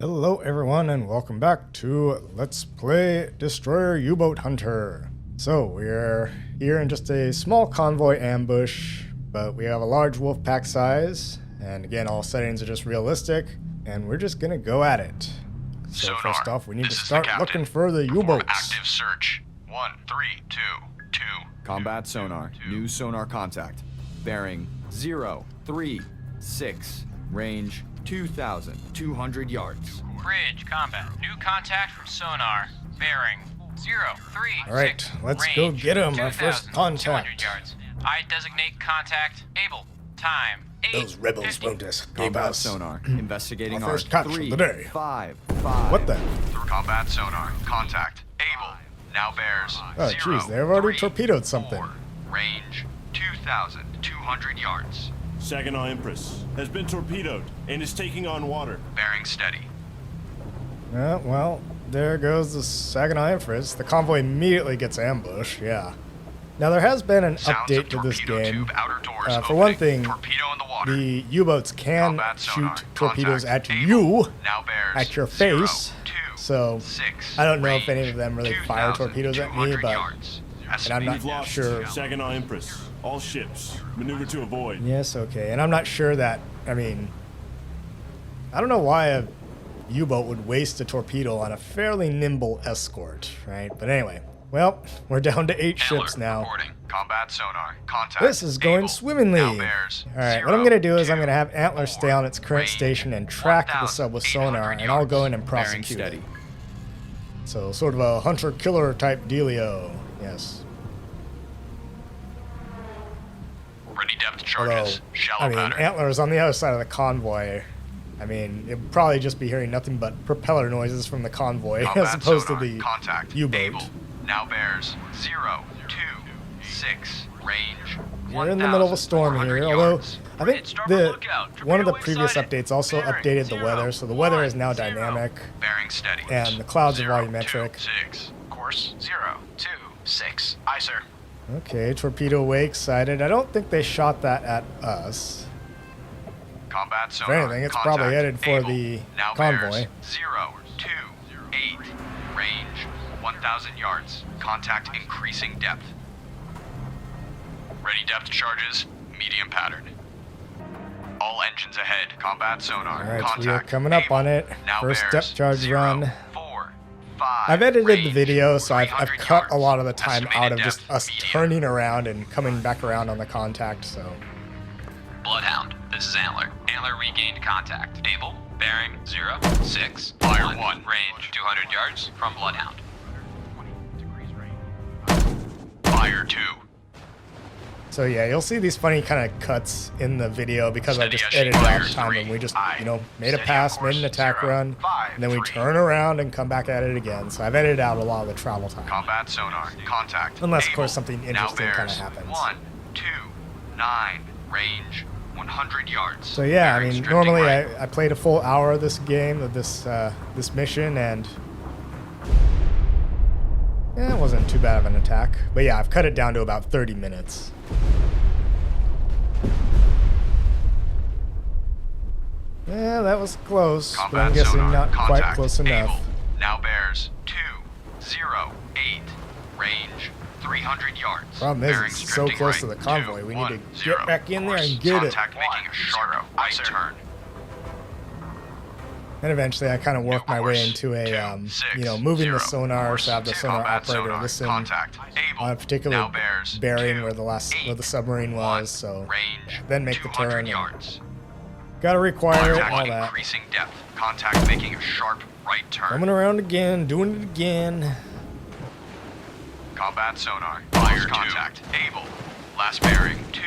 Hello everyone and welcome back to Let's Play Destroyer U-Boat Hunter. So we're here in just a small convoy ambush, but we have a large wolf pack size, and again all settings are just realistic, and we're just gonna go at it. So Sonar, first off we need to this is start the captain. looking for the Perform U-boats. active search. 1, 3, 2, 2. Combat sonar. New sonar contact. Bearing 036. Range 2,200 yards. Bridge combat. New contact from sonar. Bearing 036. Alright, let's range, go get him, our first 2,200 contact. yards. I designate contact. Able. Time. 8. Those rebels 50. won't escape Combat us. sonar. Investigating Our our first capture of 3, the day. 5, 5. What the? Combat sonar. Contact. Able. Now bears. Oh jeez, they've already torpedoed something. 4. Range 2,200 yards. Saginaw Empress has been torpedoed and is taking on water. Bearing steady. Well, there goes the Saginaw Empress. The convoy immediately gets ambushed, yeah. Now there has been an Sounds update of to this torpedo game. tube outer doors For one opening. thing, Torpedo in the water. the U-boats can Combat sonar. shoot torpedoes Contact. at Able. you, Now bears. at your 0, face. 2, So 6. I don't know if Range any of them really fire torpedoes at me, 2,200 but yards. and I'm not We've lost sure. Saginaw Empress. All ships maneuver to avoid. Yes, okay, and I'm not sure that. I mean, I don't know why a U-boat would waste a torpedo on a fairly nimble escort, right? But anyway, well, we're down to 8 ships now. Reporting. Combat sonar. Contact. This is going Able. swimmingly. Now bears. Alright, 0, what I'm going to do is I'm 2, going to have Antler stay on its current range station and track the sub with sonar, 1,800 and I'll go in and Bearing prosecute it. steady. So, sort of a hunter-killer type dealio, yes. Ready depth Although, charges. Shallow I mean, pattern. Antler is on the other side of the convoy. I mean, it would probably just be hearing nothing but propeller noises from the convoy Combat as opposed sonar. to the Contact. U-boat. Able. Now bears. 0, 2, 6. Range. We're in the middle of a storm here, 1,400 although yards. I think one of the previous updates also updated the weather, so the weather is now dynamic, Bearing steady. and the clouds are 0, volumetric. 2, 6. Course 0, 2, 6. Aye, sir. Okay, torpedo wake sighted. I don't think they shot that at us. Combat If sonar. anything, it's Contact. probably headed for Able. the Now convoy. Bears. 0, 2, 8. Range 1,000 yards. Contact increasing depth. Ready depth charges. Medium pattern. All engines ahead. Combat sonar. Alright, Contact. we are coming up Able. on it. Now First bears. depth charge 0, run. 4, 5. I've edited the Range, video, so I've 300 cut a lot of the yards. time Estimated out of just depth, us medium. turning around and coming back around on the contact, so. Bloodhound. This is Antler. Antler regained contact. Able. Bearing 0, 6. Fire 1. Range 200 yards from Bloodhound. Fire 2. So yeah, you'll see these funny kind of cuts in the video because I Steady just as she edited out fires the time 3. and we just, Aye. you know, made a Steady pass, on made an course. attack 0, run, 5, and then we 3. turn around and come back at it again. So I've edited out a lot of the travel time. Combat sonar. Contact. Unless, of Able. course, something Now interesting kinda bears. happens. 1, 2, 9. Range 100 yards. So yeah, I Bearings mean, drifting normally right. I played a full hour of this game, of this mission, and yeah, it wasn't too bad of an attack. But yeah, I've cut it down to about 30 minutes. Yeah, that was close, but I'm Combat guessing sonar. not quite Contact. close enough. Able. Now bears 2, 0, 8. Range 300 yards. Problem is, Bearings it's so drifting close to right. the convoy. 2, We 1, need to 0. get back in there Course. and get it. Contact making a sharp right turn. And eventually I kind of worked my way Course. into a, 2, 6, you know, moving 0. the sonar, Course. so I have the 2. sonar Combat operator sonar. listen Contact. Able. on a particular Now bears. bearing 2, where the 8, submarine was, so range then make the 200 turn. And yards. gotta require it, Contact all that. increasing depth. Contact making a sharp right turn. Coming around again, doing it again. Combat sonar. Fire contact. Able. Last bearing 2,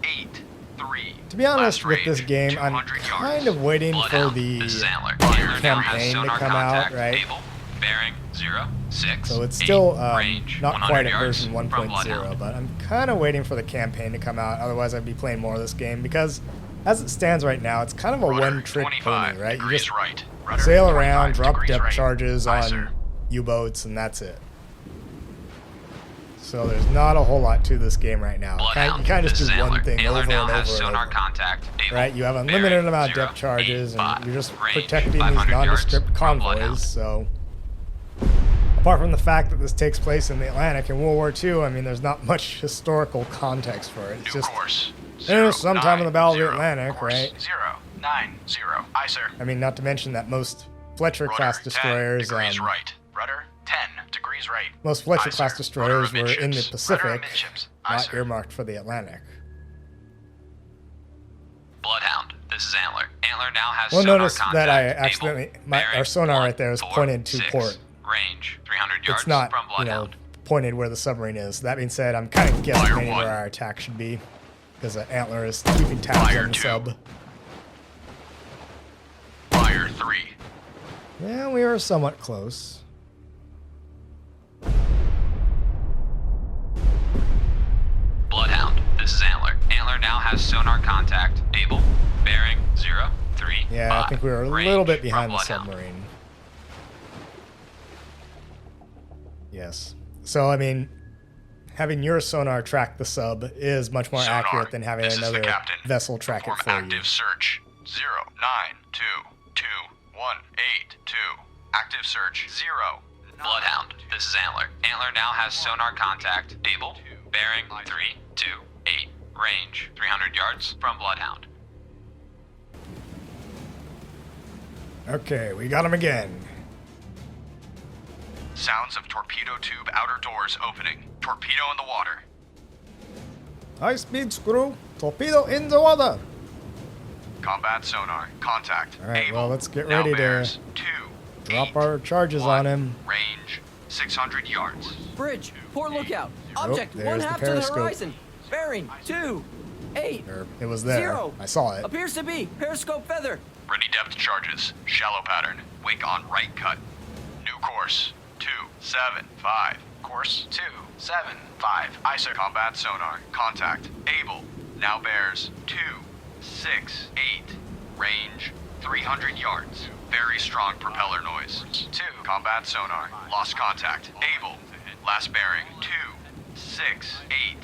8, 3. To be honest, Last with this range, game, I'm 200 kind yards. of waiting for Bloodhound. the This is Antler. Antler now has campaign to sonar come out, contact. right? Able. Bearing 0, 6. So it's 8. still Range not 100 quite at yards version from 1.0, Bloodhound. but I'm kind of waiting for the campaign to come out. Otherwise, I'd be playing more of this game because, as it stands right now, it's kind of a Rudder, one-trick 25 pony, right? You degrees just right. Rudder, sail 25 around, drop degrees depth right. charges Aye, on sir. U-boats, and that's it. So there's not a whole lot to this game right now. You kind of just do one thing over and over and sonar over. contact. Able, Right? You have unlimited bearing, amount of 0, depth charges, 8, and you're just 5, range, protecting these 500 nondescript yards from Bloodhound. convoys. So, apart from the fact that this takes place in the Atlantic in World War II, I mean, there's not much historical context for it. It's New just course. sometime in the Battle of the 090, Atlantic, course right? 090. Aye, sir. I mean, not to mention that most Fletcher-class Rudder, destroyers, 10 degrees right. Rudder, 10 degrees right. most Aye, Fletcher-class sir. destroyers Rudder were in the amidships. Pacific, Rudder amidships. Aye, not sir. earmarked for the Atlantic. Bloodhound, this is Antler. Antler now has Well, sonar notice contact. that I Able, accidentally, bearing, our sonar 1, right there is 4, pointed to 6, port. Range 300 yards It's not, from you know, Bloodhound. pointed where the submarine is. That being said, I'm kind of guessing Fire maybe 1. where our attack should be, because the Antler is keeping tabs Fire on the 2. sub. Fire 3. Yeah, we are somewhat close. Bloodhound, this is Antler. Antler now has sonar contact. Able, bearing 0, 3, Yeah, 5, I think we were a range little bit from behind the Bloodhound. submarine. Yes. So, I mean, having your sonar track the sub is much more Sonar, accurate than having this is the another captain. vessel track it Perform for active you. search. 0922182. Active search. 0. Bloodhound, this is Antler. Antler now has sonar contact. Able, bearing 328. Range 300 yards from Bloodhound. Okay, we got him again. Sounds of torpedo tube outer doors opening. Torpedo in the water. High speed screw. Torpedo in the water. Combat sonar. Contact. All right, Able. well, let's get Now ready to bears 2, drop 8, our charges 1. on him. Range 600 yards. Bridge, port lookout. Object there's one the half to the periscope. horizon. Bearing 2, 8, Or it was there. 0. I saw it. Appears to be periscope feather. Ready depth charges. Shallow pattern. Wake on right cut. New course. 275. Course 275. Aye, sir. Combat sonar. Contact. Able. Now bears 268. Range 300 yards. Very strong propeller noise. 2. Combat sonar. Lost contact. Able. Last bearing 268.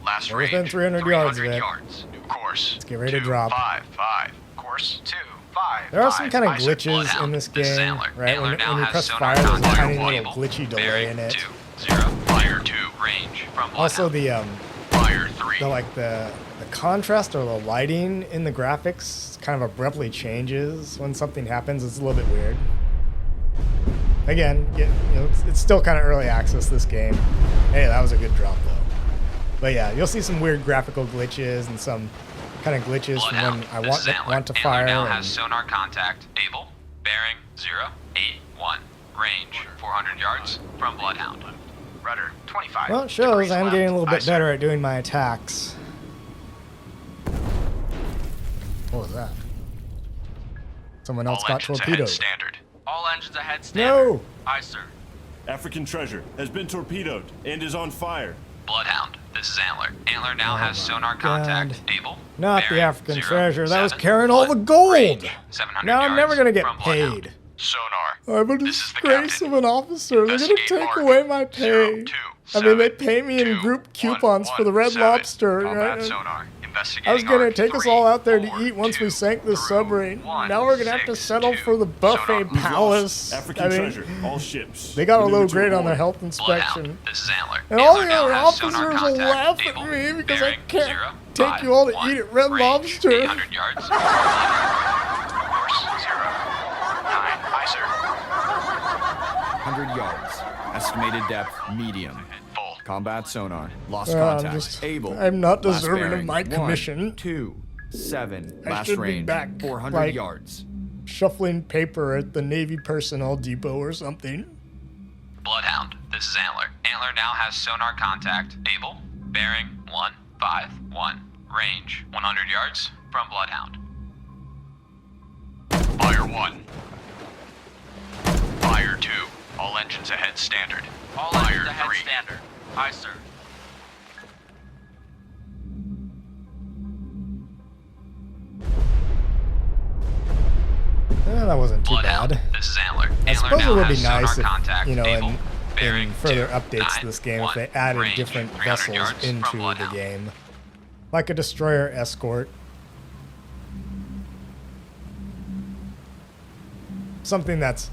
Last We're range within 300 yards of it. yards. New course. Let's get ready to drop. 255. Course 255. There are some kind of Aye, sir. glitches in Bloodhound, this this is game, Antler. right? Antler When now you has press sonar fire, there's a contact. tiny little Able, glitchy delay bearing in it. 2, 0. Fire 2. Range from Bloodhound. Also, the Fire 3. the contrast or the lighting in the graphics kind of abruptly changes when something happens. It's a little bit weird. Again, it's still kind of early access, this game. Hey, that was a good drop though. But yeah, you'll see some weird graphical glitches and some kind of glitches from Bloodhound, when I this is want to Antler. fire. Antler now and- has sonar contact. Able, bearing 081. Range 400 yards from Bloodhound. Rudder 25. Well, it shows degrees I'm left. getting a little Aye, bit sir. better at doing my attacks. What was that? Someone else All got engines ahead torpedoed. standard. All engines ahead standard. No! Aye, sir. African treasure has been torpedoed and is on fire. Bloodhound, this is Antler. Antler now Oh has my sonar God. contact. Able, Not the bearing African 0, treasure. That was 7, carrying all the 1. gold. Range 700 Now I'm never yards gonna get from Bloodhound. paid. Sonar. I'm a This is the disgrace captain. of an officer. They're gonna Investigate take mark. away my pay. 02, I mean, they 7, pay me in 2, group coupons for the Red 1, 7. Lobster. Combat Right? sonar. Investigating I was gonna arc. take us 3, all out there to 4, eat once we 2, sank the through submarine. 1, Now we're gonna have to 6, settle 2. for the buffet Sonar. We've lost palace. African I mean, treasure. All ships. they got a low Maneuver to grade on their avoid. health Bloodhound, inspection. this is Antler. And all Antler the now other has sonar officers will contact. laugh Able, at me because I bearing can't 0, take 5, you all to 1. eat at Red Range Lobster. 800 yards. Course 049. Aye, sir. 100 yards. Estimated depth, medium. Full. Combat sonar. Lost Well, contact. Able. I'm not Last deserving of bearing, my 1, commission. 2, 7. I Last should be range, back, 400 like- yards. Shuffling paper at the Navy Personnel Depot or something. Bloodhound, this is Antler. Antler now has sonar contact. Able, bearing 151. Range 100 yards from Bloodhound. Fire 1. Fire 2. All engines ahead standard. All Fire engines ahead 3. standard. Aye, sir. That wasn't too Bloodhound, bad. this is Antler. I Antler suppose now it would be has sonar nice if, contact. you know, Able, in Bearing in further 2, updates 9, to this game if 1, they added range, different 300 vessels yards from into the Bloodhound. game. Like a destroyer escort. Something that's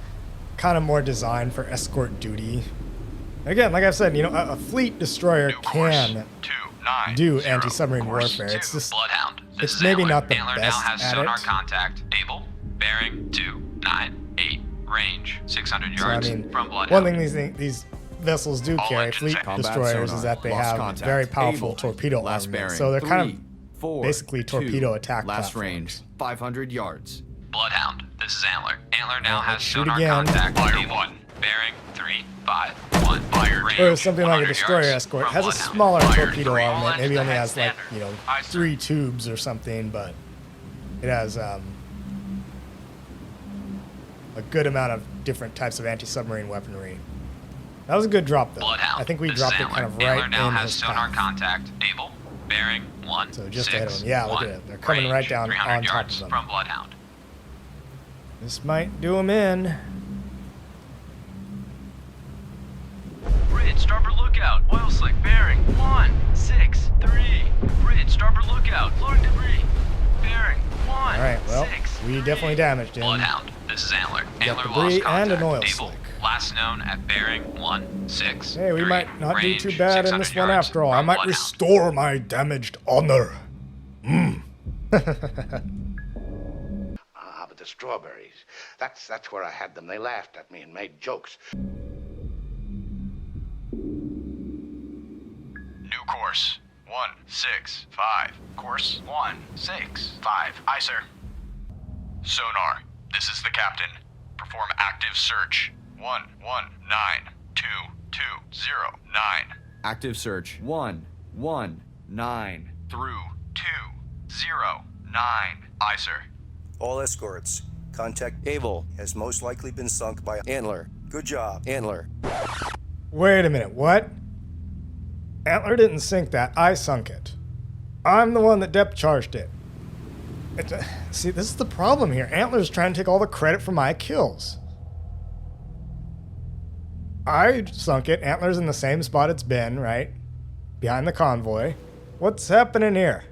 kind of more designed for escort duty. Again, like I've said, you know, a fleet destroyer New course. can 290. do anti-submarine Course warfare. It's 2. just Bloodhound. This it's is maybe Antler. not the Antler best now has at sonar it. contact. Able. Bearing 298. Range 600 So, I yards mean, from Bloodhound. one thing these vessels do All carry, engines fleet at combat destroyers, sonar. is that they Lost have contact. very powerful Able. torpedo Last armament. bearing. So they're kind 3, of 4, basically 2, torpedo attack Last platforms. range 500 yards. Bloodhound. This is Antler. Antler now Alright, has let's shoot sonar again. contact. Fire Able. 1. Bearing 351. Fire range. Or something like a 100 destroyer yards escort. from Has a Bloodhound. smaller Fire torpedo 3. armament. All Maybe engines only ahead has like, standard. you know, Aye, sir. 3 tubes or something, but it has a good amount of different types of anti-submarine weaponry. That was a good drop, though. Bloodhound. I think we This dropped is it Antler. kind of Antler right now in has his sonar path. contact. Able. Bearing 1. So just 6, ahead of him. Yeah, look at 1. it. They're coming Range, right down 300 on top yards of them. from Bloodhound. This might do him in. Bridge, starboard lookout. Oil slick bearing 163. Bridge, starboard lookout. Floating debris. Bearing 1. All right, well, we definitely damaged him. Bloodhound. This is Antler. Got Antler debris lost contact. and an oil Able. slick. Last known at bearing 163. Hey, we might not do Range, too bad in this 600 one yards after all. I from might Bloodhound. restore my damaged honor. Ah, but the strawberries. That's where I had them. They laughed at me and made jokes. New course 165. Course 165. Aye, sir. Sonar. This is the captain. Perform active search. 1192209 Active search 119. through 209. Aye, sir. All escorts. Contact Able has most likely been sunk by Antler. Good job, Antler. Wait a minute, what? Antler didn't sink that. I sunk it. I'm the one that depth charged it. See, this is the problem here. Antler's trying to take all the credit for my kills. I sunk it. Antler's in the same spot it's been, right? Behind the convoy. What's happening here?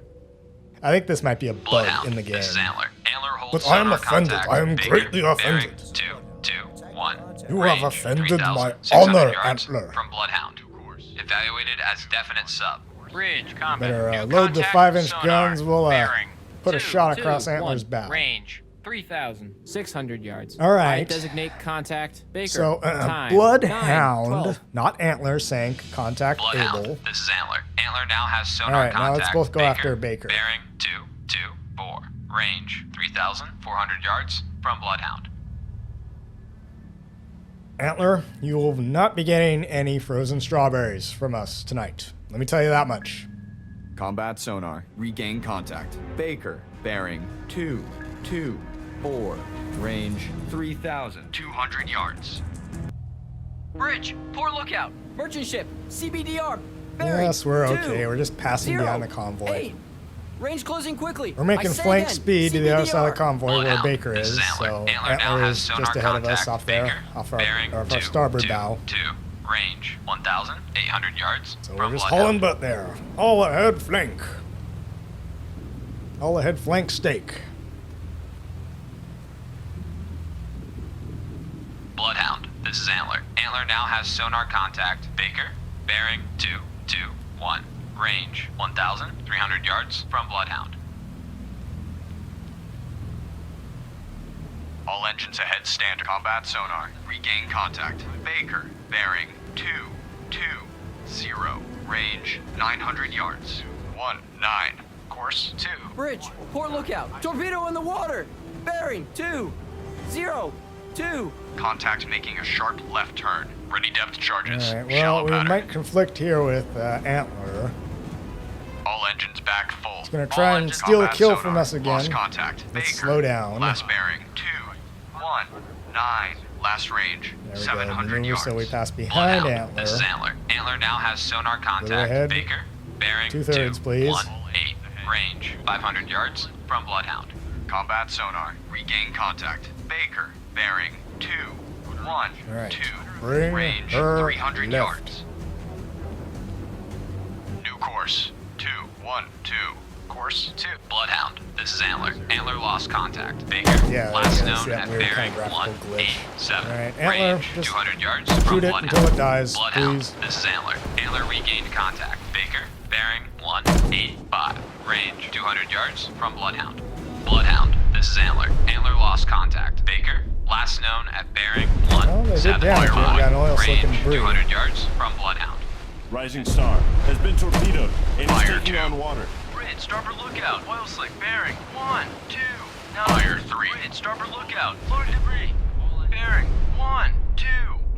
I think this might be a bug Bloodhound. in the game. This is Antler. Antler holds But I am sonar offended. contact. I am Baker, greatly bearing offended. 221. You Range, have offended my 3,600 honor, yards Antler. From Bloodhound. Evaluated as definite sub. Bridge, combat. Better New load the contact, 5-inch sonar. guns. We'll Bearing put a shot 2, across 2, Antler's 1. bow. Range 3,600 yards. All right. I designate contact. Baker. So, Time, 9, Bloodhound, 12. not Antler, sank. Contact Bloodhound. Able. This is Antler. Antler now has sonar All right, now contact. let's both go after Baker. Bearing 224. Range 3,400 yards from Bloodhound. Antler, you will not be getting any frozen strawberries from us tonight. Let me tell you that much. Combat sonar. Regain contact. Baker. Bearing 224. Range 3,000. 200 yards. Bridge, poor lookout. Merchant ship. CBDR. Bearing Yes, we're 2, okay. We're just passing 0, behind the convoy. 8. Range closing quickly. We're making I say flank again, speed to the other side of the CBDR. convoy where Bloodhound. Baker This is. Antler. So Antler now Antler has is sonar just ahead of us contact. off there, Baker. off our, Bearing our starboard bow. 2. Range 1,800 yards So from we're just Bloodhound. hauling butt there. All ahead flank. All ahead flank stake. Bloodhound. This is Antler. Antler now has sonar contact. Baker. Bearing 221. Range 1,300 yards from Bloodhound. All engines ahead stand to combat sonar. Regain contact. Baker. Bearing 220. Range 900 yards. 19. Course 2. Bridge. Poor lookout. Torpedo in the water. Bearing 202. Contact making a sharp left turn. Ready depth charges. All right, Shallow well, we pattern. might conflict here with Antler. All engines back full. He's gonna All try and engines steal a combat kill sonar. from us again. Lost contact. Let's Baker. slow down. Last bearing 219. Last range There we go. 700 Maneuver yards. so we pass behind Bloodhound. Antler. This is Antler. Antler now has sonar contact. ahead. Baker. Bearing 2/3, please. 218. Range 500 yards from Bloodhound. Combat sonar. Regain contact. Baker. Bearing 219. 1, All right. 2. Bring Range her 300 left. yards. New course 2, 1, 2. Course 2. Bloodhound, this is Antler. Antler lost contact. Baker, Yeah, last I known see that at weird bearing kind of 1, graphical glitch. 8, 7. Alright, Antler, Range just 200 yards from shoot it Bloodhound. until it dies, Bloodhound, please. this is Antler. Antler regained contact. Baker, bearing 1, 8, 5. Range 200 yards from Bloodhound. Bloodhound, this is Antler. Antler lost contact. Baker, last known at bearing 1, Well, they did 7. damage. They got an oil slick and Range debris. 200 yards from Bloodhound. Rising Star has been torpedoed and is Fire taking 2. on water. Bridge, starboard lookout. Oil slick bearing. 1, 2, 9. Fire 3. Bridge, starboard lookout. Floating debris. Bearing. 1, 2,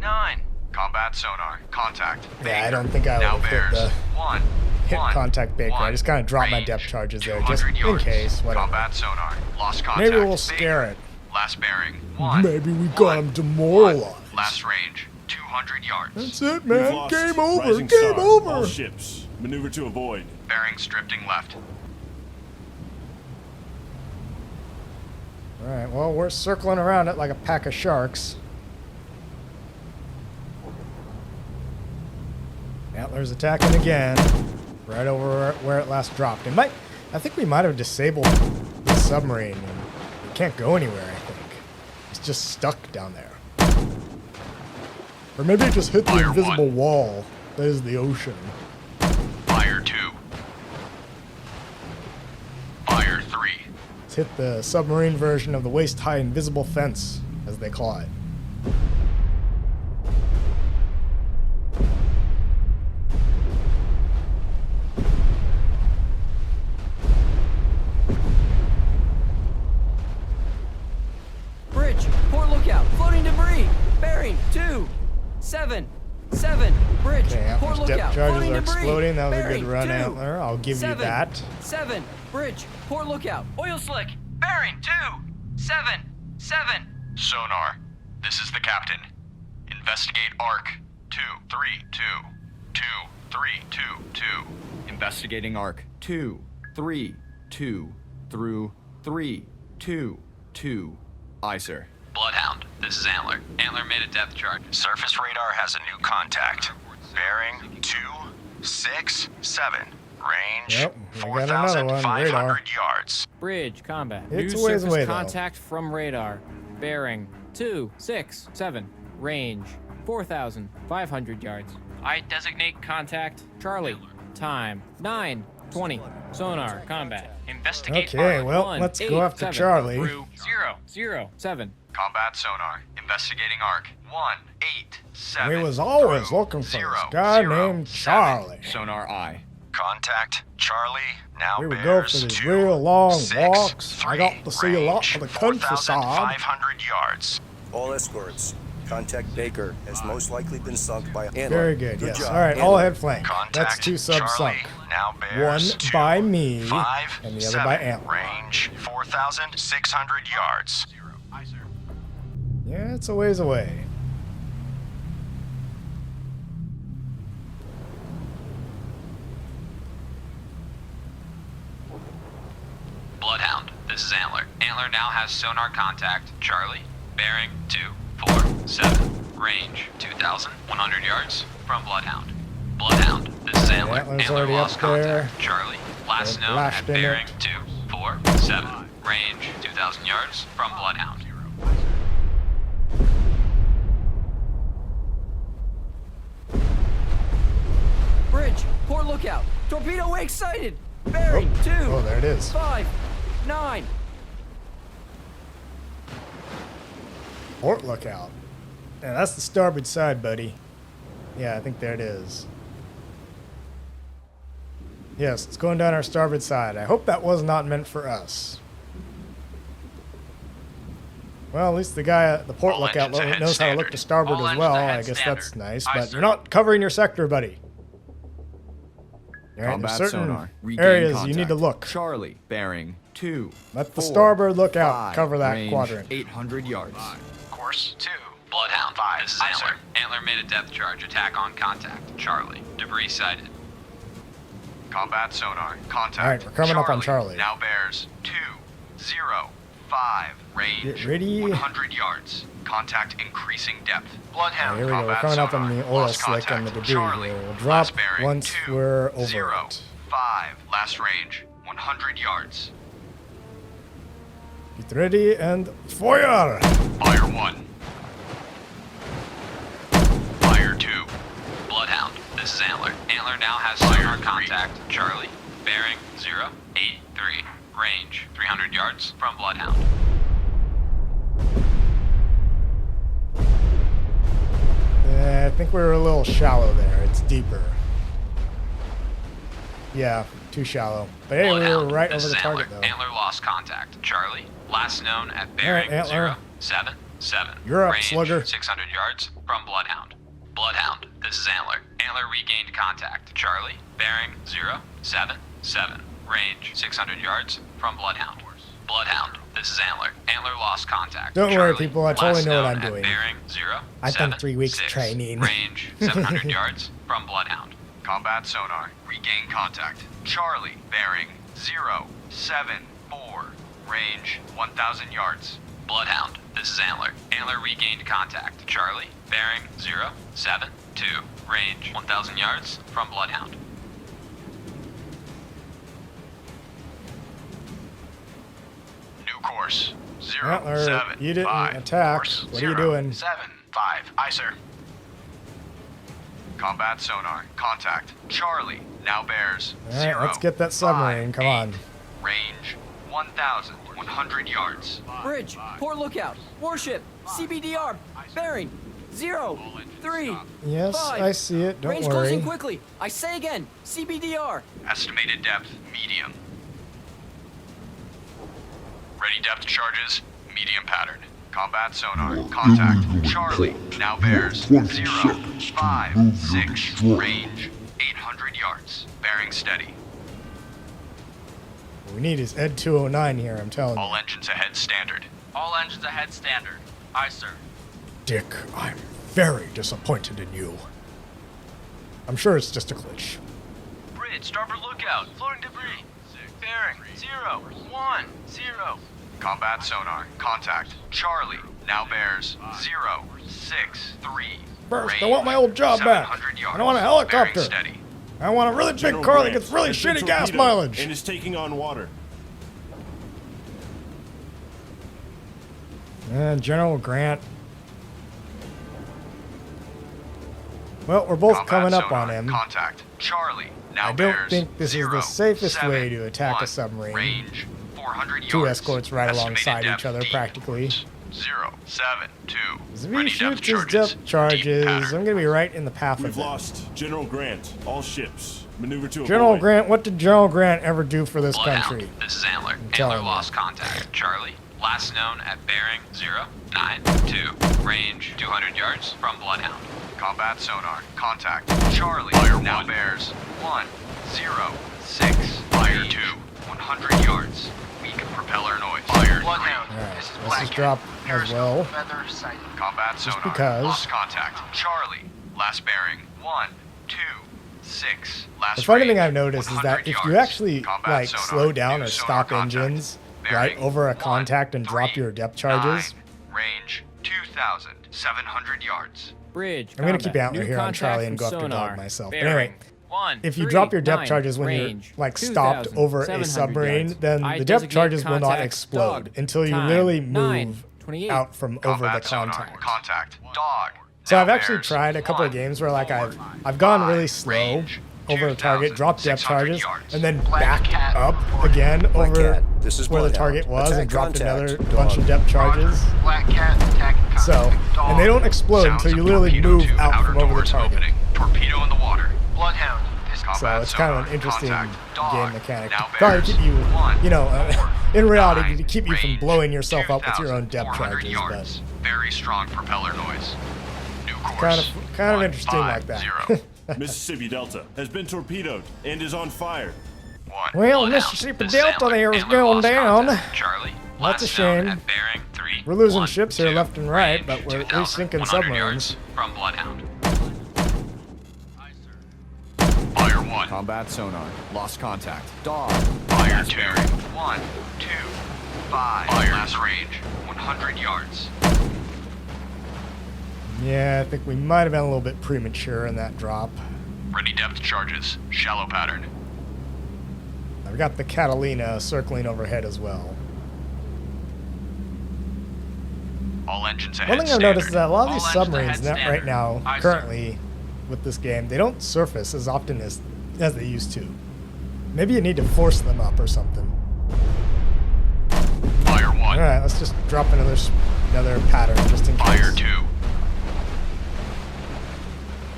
9. Combat sonar. Contact. Yeah, I Baker. don't think I Now would hit bears. the 1, hit 1, contact Baker. I 1. just kind of dropped my Range depth charges there, just 200 in yards. case. Whatever. Combat sonar. Lost contact. Maybe we'll scare Baker. it. Last bearing. 1. Maybe we got 1, him demoralized. 1. Last range. 200 yards. That's it, We've man. lost Game over. Rising Game Star. All over. ships, maneuver to avoid. Bearings drifting left. All right. Well, we're circling around it like a pack of sharks. Antler's attacking again, right over where it last dropped. I think we might have disabled the submarine. And it can't go anywhere. I think it's just stuck down there. Or maybe it just hit the Fire invisible 1. wall that is the ocean. Fire 2. Fire 3. It's hit the submarine version of the waist-high invisible fence, as they call it. Bridge, port lookout. Floating debris. Bearing 2, 7, 7. Bridge, Okay, port Antler's depth lookout. charges Floating are debris. exploding. That was a Bearing good run, 2, Antler. I'll give you 7, that. 7. Bridge, port lookout. Oil slick. Bearing 2, 7, 7. Sonar. This is the captain. Investigate arc. 2, 3, 2. 2, 3, 2, 2. Investigating arc 2, 3, 2 through 3, 2, 2. Aye, sir. Bloodhound, this is Antler. Antler made a depth charge. Surface radar has a new contact. Bearing 2, 6, 7. Range Yep, we got another one, 4,500 radar. yards. Bridge, combat. It's New a ways surface away, though. contact from radar. Bearing 2, 6, 7. Range 4,500 yards. I designate contact Charlie. Time 9:20. Sonar combat. Investigate. Okay, arc well, 1, let's 8, go after 7 Charlie. Through 0, 0, 7. Combat sonar. Investigating arc. 1, 8, 7. We was always through looking for 0, this guy 0, named 7. Charlie. Sonar aye. Contact Charlie. Now We would go bears for these 2, real long 6, walks. 3. I got to see a lot of the countryside. 4,500 yards. All escorts. Contact Baker has most likely been sunk by Antler. Very good, yes. job, All right, all Antler. ahead flank. Contact That's 2 subs Charlie. sunk. Now bears One 2, by me, 5, and the other 7. by Antler. Range 4,600 yards. Yeah, it's a ways away. Bloodhound, this is Antler. Antler now has sonar contact. Charlie, bearing 2, 4, 7. Range 2,100 yards from Bloodhound. Bloodhound, this is Antler. Antler's Antler already lost up there. contact. Charlie, last They're known at lashed in bearing it. 2, 4, 7. Range 2,000 yards from Bloodhound. Bridge, port lookout. Torpedo way excited. Bearing 2, Oh, there it is. 5, 9. Port lookout. Yeah, that's the starboard side, buddy. Yeah, I think there it is. Yes, it's going down our starboard side. I hope that was not meant for us. Well, at least the guy at the port All lookout engines ahead knows how to look to starboard All as well. engines I ahead guess standard. that's nice, Aye, but sir. you're not covering your sector, buddy. All right, Combat there's certain sonar. Regain areas contact. you need to look. Charlie, bearing 2. Let the 4, starboard lookout 5. cover that Range quadrant. 800 yards. Course 2. Bloodhound, 5. this is Aye, Antler. sir. Antler made a depth charge. Attack on contact. Charlie, debris sighted. Combat sonar. Contact. All right, we're coming up on Charlie. Now bears 2, 0, 5. Range Get ready. 100 yards. Contact increasing depth. Alright, here we go. We're Combat coming up on sonar. the oil Lost slick and the contact. debris Charlie. here. We'll drop Last bearing, once 2, we're over 0, it. 5. Last range 100 yards. Get ready and fire! Fire 1. Fire 2. Bloodhound, this is Antler. Antler now has Fire sonar 3. contact. Charlie, bearing 083. Range 300 yards from Bloodhound. I think we were a little shallow there. It's deeper. Yeah, too shallow. But hey, we were Bloodhound, right this over the is target Antler. though. Antler lost contact. Charlie, last known at bearing Antler. 077. You're up, Range slugger. 600 yards from Bloodhound. Bloodhound, this is Antler. Antler regained contact. Charlie, bearing 077. Range 600 yards from Bloodhound. Bloodhound, this is Antler. Antler lost contact. Don't worry, Charlie, people, I totally last know what known I'm at doing. Bearing I've done 3 weeks 076. training. Range 700 yards from Bloodhound. Combat sonar. Regain contact. Charlie. Bearing 074. Range 1,000 yards. Bloodhound, this is Antler. Antler regained contact. Charlie, bearing 072. Range 1,000 yards from Bloodhound. New course. Antler, 075. you didn't attack. Course What are you doing? 075. Aye, sir. Combat sonar. Contact. Charlie. Now bears Alright, let's get that submarine. Come on. Range 1,100 yards. Bridge, port lookout, warship, CBDR, bearing, 0, 3, Yes, 5. I see it. Don't Range worry. closing quickly. I say again, CBDR. Estimated depth, medium. Ready depth charges, medium pattern. Combat sonar, contact. Charlie, now bears 056. Range 800 yards. Bearing steady. What we need is Ed 209 here, I'm telling you. All engines ahead standard. All engines ahead standard. Aye, sir. Dick, I'm very disappointed in you. I'm sure it's just a glitch. Bridge, starboard lookout, floating debris. Bearing 010. Combat sonar, contact. Charlie, now bears 063. First, I want my old job back. 700 yards. I want a helicopter. Bearing steady. I want a really big General car that Grant gets really has been shitty gas torpedoed mileage. and is taking on water. And General Grant. Well, we're both Combat coming up sonar, on him. Contact. Charlie, now I don't bears think this is the safest way to attack a submarine. Range 400 yards. Two escorts right Estimated alongside depth each other deep. practically. 072. As Ready he shoots his Deep depth charges, pattern. I'm going to be right in the path We've of it. lost General Grant. All ships maneuver to General avoid. Grant, what did General Grant ever do for this Bloodhound, country? this is Antler. telling Antler you. lost contact. Charlie, last known at bearing 092. Range 200 yards from Bloodhound. Combat sonar. Contact. Charlie. Now bears 106. Fire 2. 100 yards. Weak propeller noise. Fire 3. Alright, let's just drop as well. Combat sonar. because- Lost contact. Charlie. Last bearing 126. Last The funny thing range, I've noticed is that 100 if you yards. actually Combat like sonar. slow down New or sonar stop contact. engines Bearing right over a contact and drop 13, your depth charges, 9. Range 2,700 yards. Bridge. I'm gonna keep combat. Antler New here on contact Charlie and from go after sonar. dog myself. But Bearing anyway, 1. if you 3, drop your depth 9, charges when range, you're like stopped over a 2,700 submarine, yards. then I the depth designate charges will not contact. explode Dog. until you Time. literally 9, move 28. out from over the Combat sonar. contact. Contact. Dog. So Now I've actually bears tried a couple of 1, games where like 4, I've gone really 5, slow range, over a target, drop depth 2,600 charges, yards. and then back up again Black over Cat, this is where the Bloodhound. target was Attack and dropped contact. another Dog. bunch of depth charges. Black Cat attacking So, and they don't explode Sounds until you of literally torpedo move tube, out outer from over the doors target. Opening. Torpedo in the water. Bloodhound. This So Combat it's kind of sonar. an interesting Contact. Dog. game mechanic. Now To probably bears keep you, 1, you know, 4, in reality, 9, to keep you from range, blowing yourself up with your own depth 2,400 charges. yards. Very strong propeller noise. New But course. kind of interesting like that. 150. Mississippi Delta has been torpedoed and is on fire. Well, Bloodhound, Mississippi this is Delta Antler. there is Antler going lost down. contact. Charlie, That's a last known shame. at bearing 3, We're losing 1, ships here 2, left and right, range but we're 2,100 sinking submarines. yards from Bloodhound. Fire 1. Combat sonar. Lost contact. Dog. Fire 2. 1, 2, 5. Fire. Last range, 100 yards. Yeah, I think we might have been a little bit premature in that drop. Ready depth charges. Shallow pattern. I've got the Catalina circling overhead as well. All engines ahead. One thing I've standard. noticed is that a lot of All these engines submarines ahead right standard. now, Aye, sir. currently, with this game, they don't surface as often as they used to. Maybe you need to force them up or something. Fire 1. All right, let's just drop another pattern just in case. Fire 2.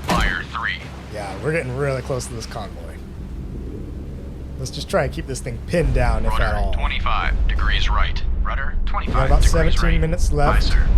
Fire 3. Yeah, we're getting really close to this convoy. Let's just try and keep this thing pinned down, if at Rudder all. 25 degrees right. Rudder 25 We got about degrees 17 right. minutes Aye, left. sir.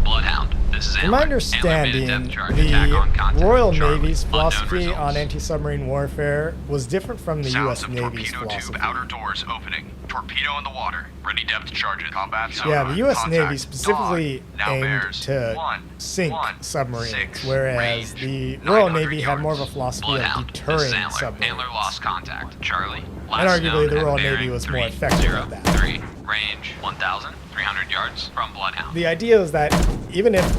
Bloodhound, this is From my understanding, the Royal Navy's philosophy on anti-submarine warfare was different from the Sounds U.S. of Navy's torpedo philosophy. tube outer doors opening. Torpedo in the water. Ready depth charges. Combat Yeah, sonar. the U.S. Contact. Navy specifically Dog. Now aimed bears. to 1, sink 1, submarines, 6, whereas range, the Royal 900 Navy had more of a yards. philosophy Bloodhound, of this is deterring Antler. submarines. Antler lost contact. Charlie. And Last arguably known the at Royal bearing Navy was more 3, effective 0, at that. 3, range 1,300 yards from Bloodhound. The idea is that even if,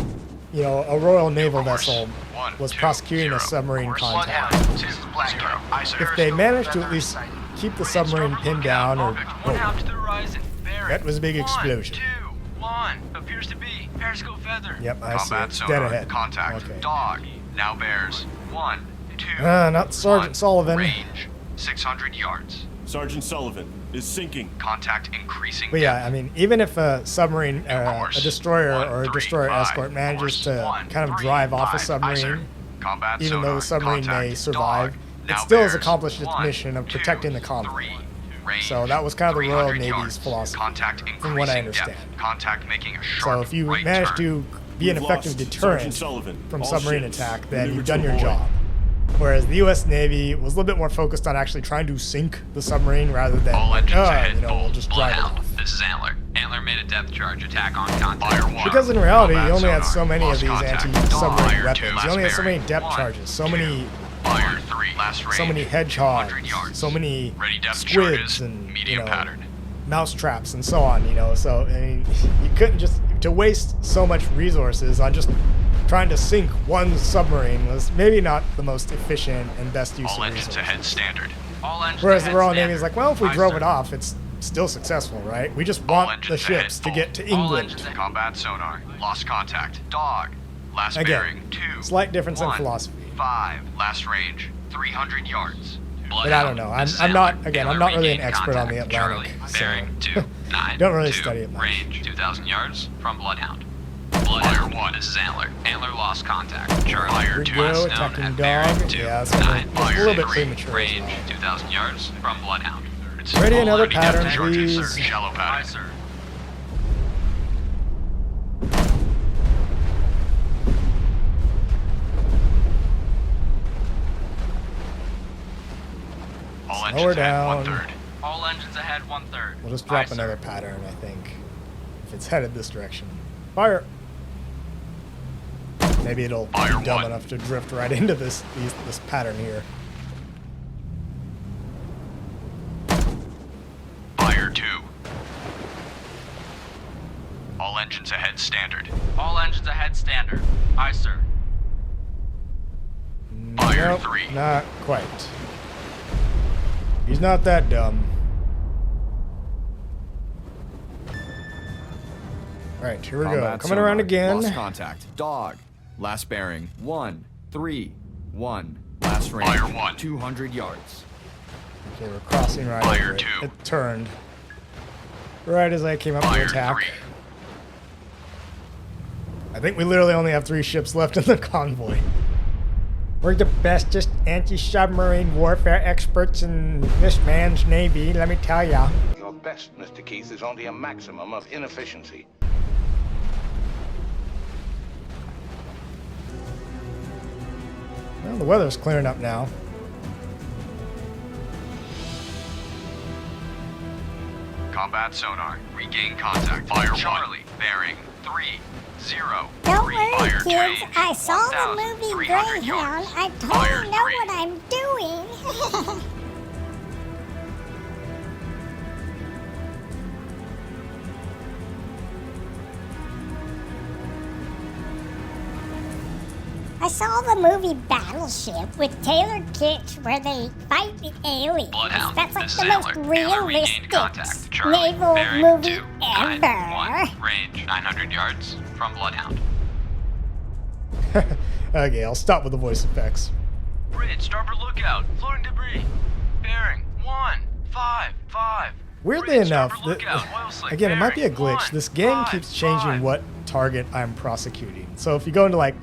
you know, a Royal Naval Course. vessel 1, was 2, prosecuting 0. a submarine Course. contact, Bloodhound. 2, 0. Aye, sir. if they managed to at least keep the submarine pinned down or One out to the horizon. Bearing. that was a big explosion. 1, 2, 1. Appears to be. Periscope feather. Yep, I see. Combat It's sonar. dead ahead. Contact. Okay. Dog. Now bears. 1, 2. Not Sergeant 1. Sullivan. Range 600 yards. Sergeant Sullivan is sinking. Contact increasing. But yeah, depth. I mean, even if a submarine, a Course. destroyer 1, or a 3, destroyer 5. escort manages Course. to 1, kind of 3, drive off a 5. Aye, sir. submarine, Combat even though the sonar. submarine may Contact. survive, Dog. it Now still has bears. accomplished its 1, mission of 2, protecting the convoy. 3. Range So that was kind of the Royal 300 Navy's yards. philosophy, Contact from what I increasing understand. depth. Contact making a So sharp if you right manage turn. to be an We've effective lost deterrent Sergeant Sullivan. from All submarine ships attack, then maneuver you've to done your avoid. job. Whereas the U.S. Navy was a little bit more focused on actually trying to sink the submarine rather than, All engines ahead. you know, we'll Bold. just drive it Bloodhound, off. this is Antler. Antler made a depth charge attack on contact. Fire 1. Because in reality, you Combat only had sonar. so many of Lost these contact. anti-submarine Fire 2. weapons. You Last only had so many bearing. depth 1, charges, so 2. many Fire 3. Last range. so many hedgehogs, 200 yards. so many Ready depth squids charges. and Medium pattern. mouse traps and so on, you know. So I mean, you couldn't just to waste so much resources on just trying to sink one submarine was maybe not the most efficient and best use All of engines resources. ahead standard. All engines Whereas the ahead Royal standard. Navy is like, well, if we Aye, drove sir. it off, it's still successful, right? We just All want the engines ahead, ships to full. get to All England. engines ahead. Combat sonar. Lost contact. Dog. Last Again, bearing. 2. slight difference in 1, philosophy. 5. Last range. 300 yards. But I don't know. I'm not really an expert on the Atlantic, so Bearing 2, 9, don't really 2, study it much. Range 2,000 yards from Bloodhound. Bloodhound, Fire 1. this is Antler. Antler lost contact. Charlie, Fire 2. Here we go, last known attacking at dog. bearing 2, Yeah, that's gonna- 9, that's a little bit 3, premature as range well. 2,000 yards from Bloodhound. Ready, All another ready depth pattern, charges, please. sir. Shallow Aye, pattern. sir. All Slow her engines ahead. down. 1/3. All engines ahead 1/3. We'll just Aye, drop sir. another pattern, I think, if it's headed this direction. Fire! Maybe it'll Fire be dumb 1. enough to drift right into this pattern here. Fire 2. All engines ahead standard. All engines ahead standard. Aye, sir. Fire Nope, 3. not quite. He's not that dumb. Alright, here we go. Combat Coming sonar. around again. Lost contact. Dog. Last bearing. 1, 3, 1. Last range. Fire 1. 200 yards. Okay, we're crossing right Fire over it. 2. It turned. Right as I came up Fire to attack. 3. I think we literally only have 3 ships left in the convoy. We're the bestest anti-submarine warfare experts in this man's navy, let me tell ya. Your best, Mr. Keith, is only a maximum of inefficiency. Well, the weather's clearing up now. Combat sonar. Regain contact. Fire 1. Charlie. Bearing 3, 0. Don't 3. worry, Fire kids. 2. I saw the movie 1,300 Greyhound. yards. I Fire totally know 3. what I'm doing. I saw the movie Battleship with Taylor Kitsch where they fight the aliens. Bloodhound, That's like this the is most Antler. Antler regained realistic contact. Charlie, naval bearing movie 291, ever. range 900 yards from Bloodhound. Okay, I'll stop with the voice effects. Bridge, starboard lookout. Floating debris. Bearing 155. Weirdly Bridge, enough, starboard lookout. Oil slick. again, it might be a Bearing glitch. This game keeps changing 155. what target I'm prosecuting. So if you go into like,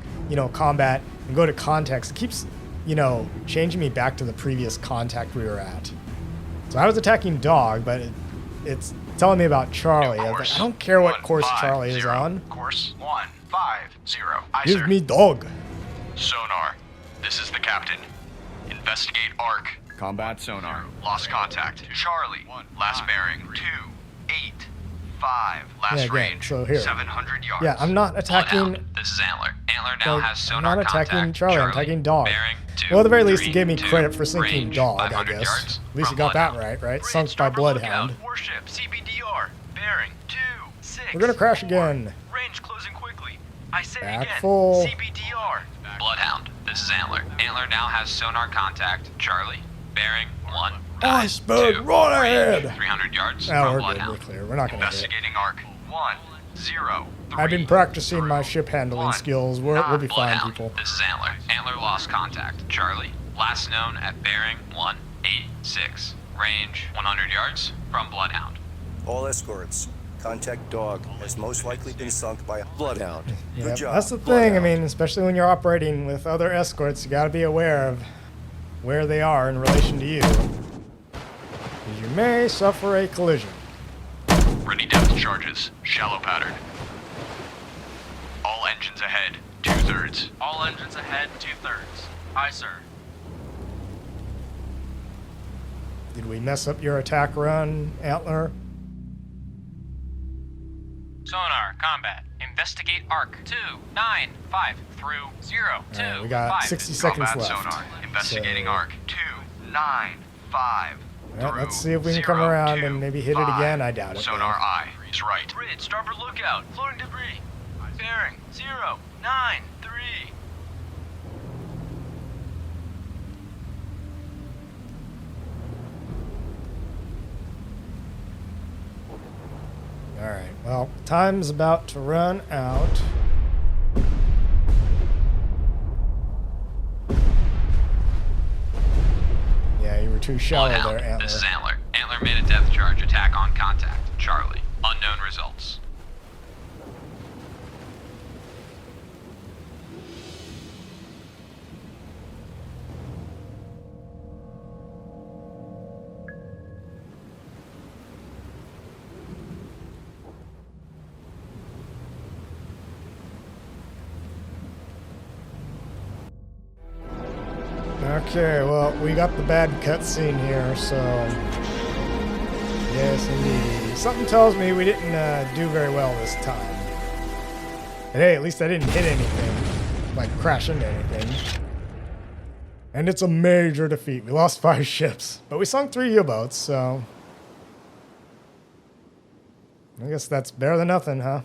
combat and go to context, it keeps, changing me back to the previous contact we were at. So I was attacking Dog, but it's telling me about Charlie. I was like, I don't care what course Charlie is 150. on. Course 150. Aye, Give sir. me Dog. Sonar. This is the captain. Investigate arc. Combat sonar. Lost contact. Charlie. Last bearing 285. Last Yeah, again, range so here. 700 yards. Yeah, I'm not attacking. Bloodhound, this is Antler. Antler now Like, has I'm sonar not attacking contact. Charlie, I'm attacking Dog. Bearing Well, at the very least, it 232, gave me credit for sinking range Dog, I 500 guess. yards At least from you got that Bloodhound. right? Bridge, Sunk by starboard Bloodhound. lookout. Warship, CBDR. Bearing 26. We're gonna crash again. Range closing quickly. I say Back again. full. CBDR. Bloodhound, this is Antler. Antler now has sonar contact. Charlie, bearing 1. Iceberg, right ahead. 300 yards Oh, from we're good. We're Bloodhound. clear. We're not gonna hit. Investigating arc 103. I've been practicing my ship handling skills. We'll be fine, Bloodhound, people. this is Antler. Antler lost contact. Charlie, last known at bearing 186. Range 100 yards from Bloodhound. All escorts, contact Dog has most likely been sunk by a Bloodhound. Good Yep, job. that's the thing. I Bloodhound. mean, especially when you're operating with other escorts, you got to be aware of where they are in relation to you. 'Cause you may suffer a collision. Ready depth charges. Shallow pattern. All engines ahead. 2/3. All engines ahead, 2/3. Aye, sir. Did we mess up your attack run, Antler? Sonar, combat. Investigate arc. 295 through 02. Alright, we got 60 seconds Combat left. sonar. Investigating So- arc 295. Well, let's see if we can come around and maybe hit it again. I doubt it, Sonar though. eye is right. Bridge, starboard lookout. Floating debris. Bearing 093. Alright, well, time's about to run out. Yeah, you were too shallow Bloodhound, there, Antler. this is Antler. Antler made a depth charge attack on contact. Charlie, unknown results. Okay, well, we got the bad cutscene here, so... Yes, indeed. Something tells me we didn't do very well this time. And hey, at least I didn't hit anything. Like, crash into anything. And it's a major defeat. We lost 5 ships. But we sunk 3 U-boats, so... I guess that's better than nothing, huh?